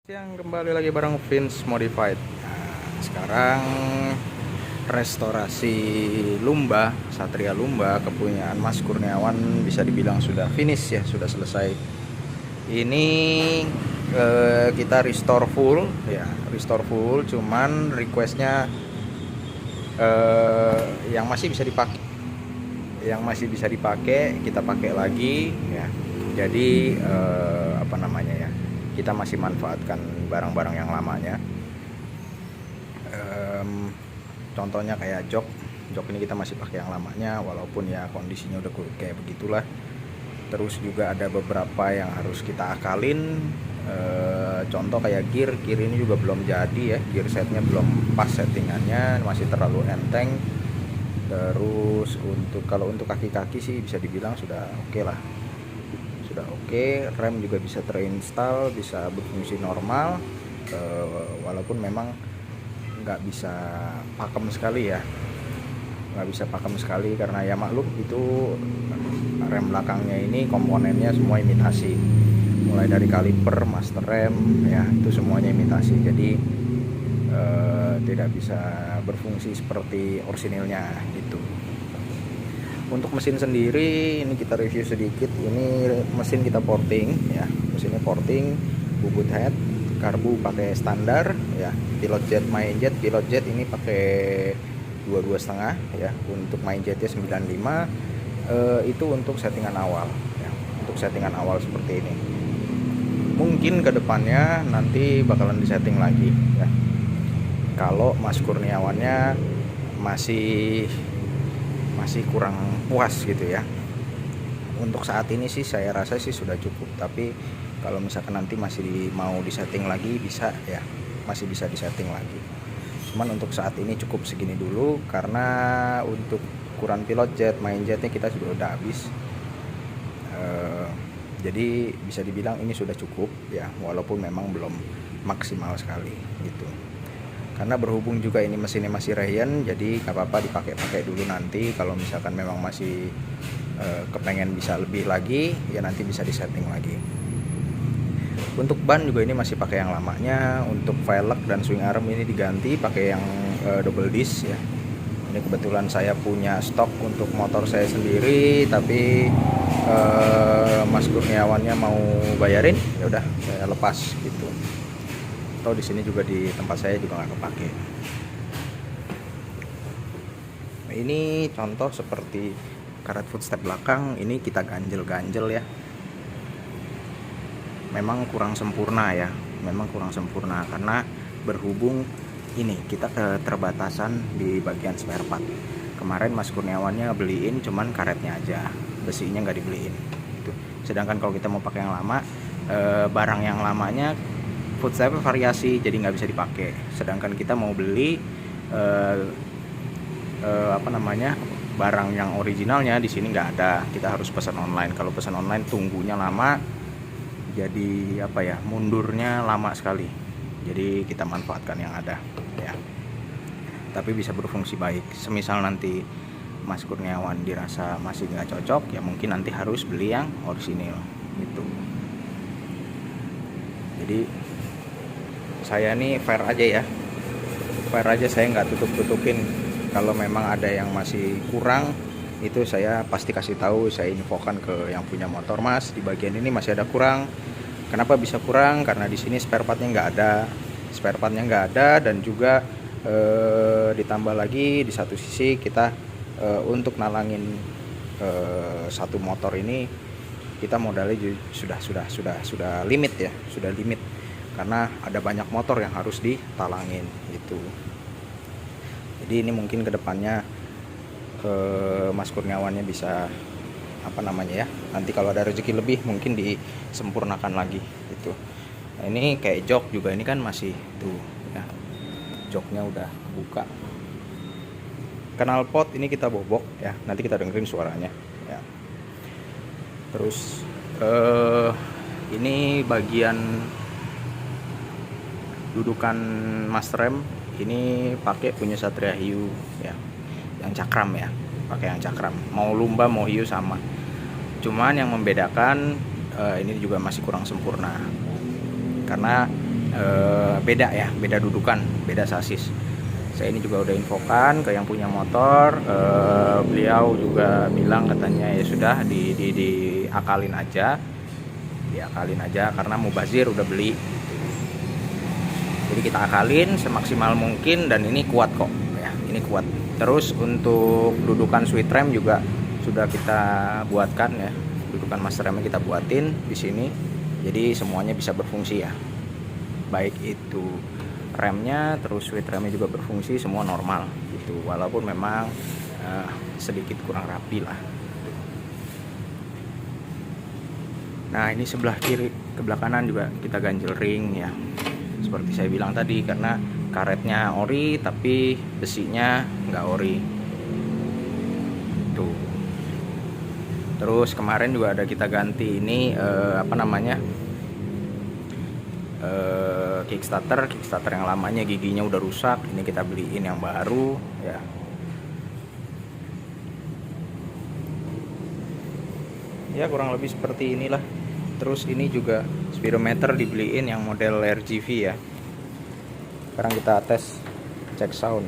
Yang kembali lagi bareng Vince Modified. Nah, sekarang restorasi Lumba, Satria Lumba kepunyaan Mas Kurniawan bisa dibilang sudah finish ya, sudah selesai. Ini kita restore full ya, restore full. Cuman requestnya yang masih bisa dipakai, kita pakai lagi ya. Jadi apa namanya ya? Kita masih manfaatkan barang-barang yang lamanya. Contohnya kayak jok ini kita masih pakai yang lamanya walaupun ya kondisinya udah kayak begitulah. Terus juga ada beberapa yang harus kita akalin. Contoh kayak gear ini juga belum jadi ya, gear setnya belum pas settingannya, masih terlalu enteng. Terus kalau untuk kaki-kaki sih bisa dibilang sudah oke lah, sudah oke. Rem juga bisa terinstall, bisa berfungsi normal, walaupun memang nggak bisa pakem sekali ya, karena ya maklum itu rem belakangnya ini komponennya semua imitasi, mulai dari kaliper, master rem ya, itu semuanya imitasi. Jadi tidak bisa berfungsi seperti orisinilnya gitu. Untuk mesin sendiri ini kita review sedikit. Ini mesin kita porting ya, mesinnya porting, bubut head, karbu pakai standar ya. Pilot jet ini pakai 22,5 ya. Untuk main jetnya 95. Itu untuk settingan awal ya. Untuk settingan awal seperti ini. Mungkin kedepannya nanti bakalan disetting lagi ya, kalau Mas Kurniawannya masih kurang puas gitu ya. Untuk saat ini sih saya rasa sih sudah cukup, tapi kalau misalkan nanti masih mau disetting lagi bisa ya, masih bisa disetting lagi. Cuman untuk saat ini cukup segini dulu, karena untuk ukuran pilot jet, main jetnya kita sudah habis. Jadi bisa dibilang ini sudah cukup ya, walaupun memang belum maksimal sekali gitu. Karena berhubung juga ini mesinnya masih Ryan, jadi gak apa-apa dipakai dulu. Nanti kalau misalkan memang masih kepengen bisa lebih lagi ya, nanti bisa disetting lagi. Untuk ban juga ini masih pakai yang lamanya. Untuk velg dan swing arm ini diganti pakai yang double disc ya. Ini kebetulan saya punya stok untuk motor saya sendiri, tapi Mas Kurniawannya mau bayarin, ya udah saya lepas gitu. Atau di sini juga di tempat saya juga nggak kepake. Nah, ini contoh seperti karet footstep belakang, ini kita ganjel ya. Memang kurang sempurna ya, karena berhubung ini kita keterbatasan di bagian spare part. Kemarin Mas Kurniawannya beliin cuman karetnya aja, besinya nggak dibeliin gitu. Sedangkan kalau kita mau pakai yang lama, barang yang lamanya footstep variasi, jadi nggak bisa dipakai. Sedangkan kita mau beli barang yang originalnya di sini nggak ada, kita harus pesan online. Kalau pesan online tunggunya lama, jadi mundurnya lama sekali. Jadi kita manfaatkan yang ada ya, tapi bisa berfungsi baik. Semisal nanti Mas Kurniawan dirasa masih nggak cocok, ya mungkin nanti harus beli yang orisinil gitu. Jadi saya nih fair aja, saya nggak tutupin. Kalau memang ada yang masih kurang, itu saya pasti kasih tahu, saya infokan ke yang punya motor, Mas, di bagian ini masih ada kurang. Kenapa bisa kurang? Karena di sini spare partnya nggak ada, dan juga ditambah lagi di satu sisi kita untuk nalangin satu motor ini, kita modalnya sudah limit ya, karena ada banyak motor yang harus ditalangin gitu. Jadi ini mungkin kedepannya Mas Kurniawannya bisa nanti kalau ada rezeki lebih mungkin disempurnakan lagi gitu. Nah, ini kayak jok juga, ini kan masih tuh ya, joknya udah buka. Knalpot ini kita bobok ya, nanti kita dengerin suaranya ya. Terus ini bagian dudukan master rem ini pakai punya Satria Hiu ya, yang cakram ya, pakai yang cakram. Mau Lumba mau Hiu sama, cuman yang membedakan ini juga masih kurang sempurna, karena beda ya, beda dudukan, beda sasis. Saya ini juga udah infokan ke yang punya motor, beliau juga bilang katanya ya sudah diakalin aja, karena mubazir udah beli. Jadi kita akalin semaksimal mungkin dan ini kuat kok ya, ini kuat. Terus untuk dudukan switch rem juga sudah kita buatkan ya, dudukan master remnya kita buatin di sini. Jadi semuanya bisa berfungsi ya, baik itu remnya terus switch remnya juga berfungsi, semua normal gitu, walaupun memang sedikit kurang rapi lah. Nah ini sebelah kiri, sebelah kanan juga kita ganjel ring ya, seperti saya bilang tadi, karena karetnya ori tapi besinya nggak ori tuh. Terus kemarin juga ada kita ganti ini kickstarter yang lamanya giginya udah rusak, ini kita beliin yang baru ya. Ya kurang lebih seperti inilah. Terus ini juga speedometer dibeliin yang model RGV ya. Sekarang kita tes, cek sound.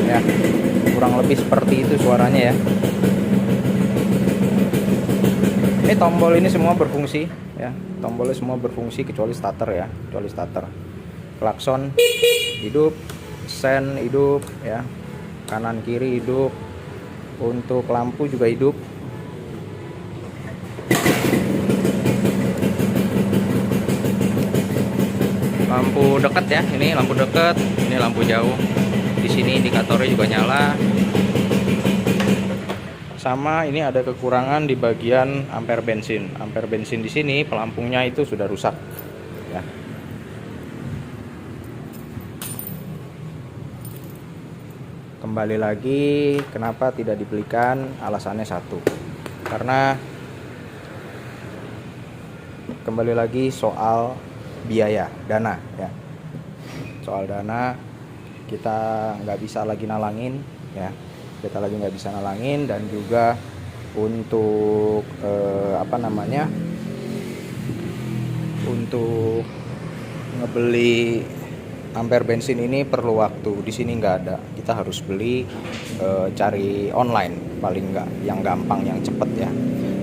Ya, kurang lebih seperti itu suaranya ya. Ini tombol ini semua berfungsi ya, tombolnya semua berfungsi kecuali starter ya, kecuali starter. Klakson hidup, sen hidup ya, kanan kiri hidup, untuk lampu juga hidup. Lampu dekat ya, ini lampu dekat, ini lampu jauh. Di sini indikatornya juga nyala. Sama ini ada kekurangan di bagian ampere bensin. Ampere bensin di sini pelampungnya itu sudah rusak ya. Kembali lagi kenapa tidak dibelikan, alasannya satu, karena kembali lagi soal biaya, dana ya. Soal dana kita nggak bisa lagi nalangin ya, dan juga untuk untuk ngebeli ampere bensin ini perlu waktu. Di sini nggak ada, kita harus beli, cari online paling nggak, yang gampang, yang cepet ya.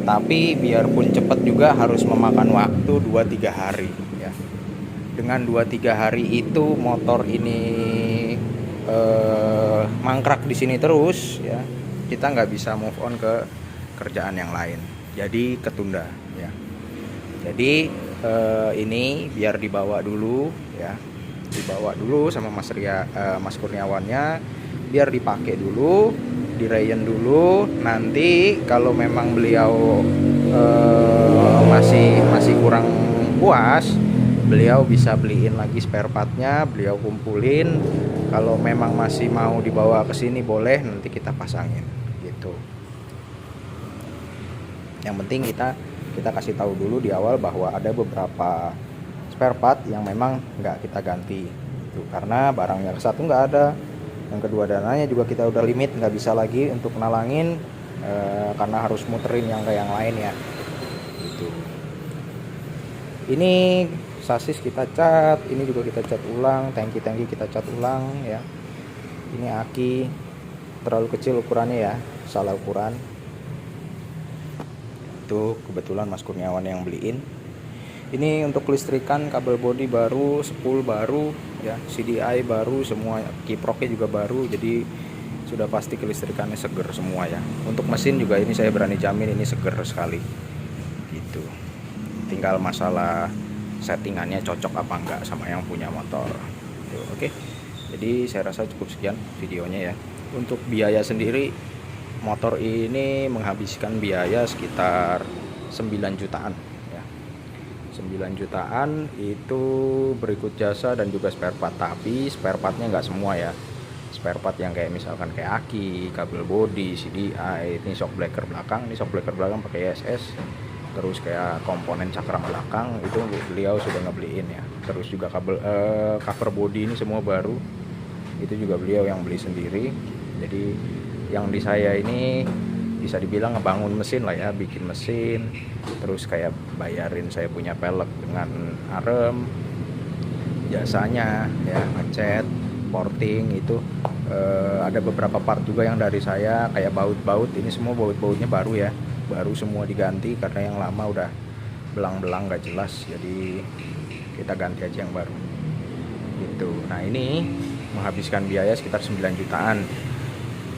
Tapi biarpun cepet juga harus memakan waktu 2-3 hari ya. Dengan 2-3 hari itu motor ini mangkrak di sini terus ya, kita nggak bisa move on ke kerjaan yang lain, jadi ketunda ya. Jadi ini biar dibawa dulu ya, dibawa dulu sama Mas Kurniawannya, biar dipakai dulu, dirayen dulu. Nanti kalau memang beliau masih kurang puas, beliau bisa beliin lagi spare partnya, beliau kumpulin. Kalau memang masih mau dibawa ke sini boleh, nanti kita pasangin gitu. Yang penting kita kasih tahu dulu di awal bahwa ada beberapa spare part yang memang nggak kita ganti gitu, karena barangnya satu nggak ada, yang kedua dananya juga kita udah limit, nggak bisa lagi untuk nalangin karena harus muterin yang kayak yang lain ya gitu. Ini sasis kita cat, ini juga kita cat ulang, tangki kita cat ulang ya. Ini aki terlalu kecil ukurannya ya, salah ukuran. Itu kebetulan Mas Kurniawan yang beliin. Ini untuk kelistrikan, kabel bodi baru, spool baru ya, CDI baru, semua kiproknya juga baru, jadi sudah pasti kelistrikannya seger semua ya. Untuk mesin juga ini saya berani jamin ini seger sekali gitu. Tinggal masalah settingannya cocok apa enggak sama yang punya motor. Oke. Jadi saya rasa cukup sekian videonya ya. Untuk biaya sendiri, motor ini menghabiskan biaya sekitar 9 jutaan ya. 9 jutaan itu berikut jasa dan juga spare part. Tapi spare partnya enggak semua ya. spare part yang kayak misalkan kayak aki, kabel bodi, CDI, ini shock breaker belakang, pakai ISS. Terus kayak komponen cakram belakang itu beliau sudah ngebeliin ya. Terus juga cover bodi ini semua baru, itu juga beliau yang beli sendiri. Jadi yang di saya ini bisa dibilang ngebangun mesin lah ya, bikin mesin, terus kayak bayarin saya punya pelek dengan arem, jasanya ya, ngecat, porting itu. Ada beberapa part juga yang dari saya, kayak baut-baut, ini semua baut-bautnya baru ya, baru semua diganti karena yang lama udah belang-belang gak jelas, jadi kita ganti aja yang baru gitu. Nah ini menghabiskan biaya sekitar 9 jutaan,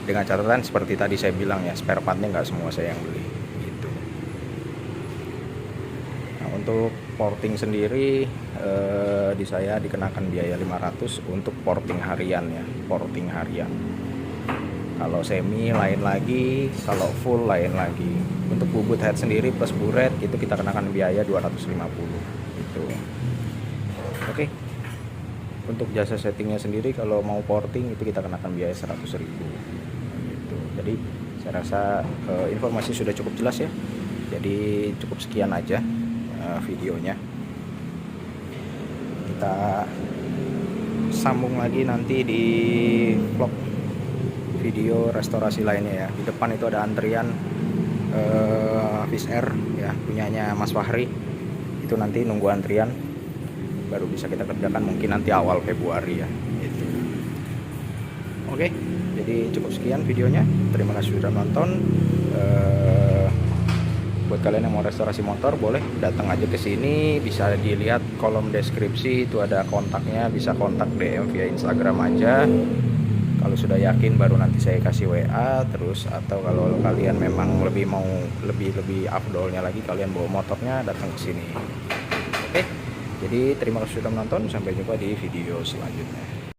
dengan catatan seperti tadi saya bilang ya, spare partnya nggak semua saya yang beli gitu. Nah untuk porting sendiri di saya dikenakan biaya 500 untuk porting harian ya, porting harian. Kalau semi lain lagi, kalau full lain lagi. Untuk bubut head sendiri plus buret itu kita kenakan biaya 250 gitu. Oke. Untuk jasa settingnya sendiri kalau mau porting itu kita kenakan biaya 100.000 gitu. Jadi saya rasa informasi sudah cukup jelas ya. Jadi cukup sekian aja videonya. Kita sambung lagi nanti di vlog video restorasi lainnya ya. Di depan itu ada antrian Fish Air ya, punyanya Mas Fahri. Itu nanti nunggu antrian baru bisa kita kerjakan, mungkin nanti awal Februari ya gitu. Oke, jadi cukup sekian videonya. Terima kasih sudah nonton. Buat kalian yang mau restorasi motor, boleh datang aja ke sini, bisa dilihat kolom deskripsi itu ada kontaknya, bisa kontak DM via Instagram aja. Kalau sudah yakin baru nanti saya kasih WA terus, atau kalau kalian memang lebih afdolnya lagi kalian bawa motornya, datang ke sini. Oke. Jadi terima kasih sudah menonton, sampai jumpa di video selanjutnya.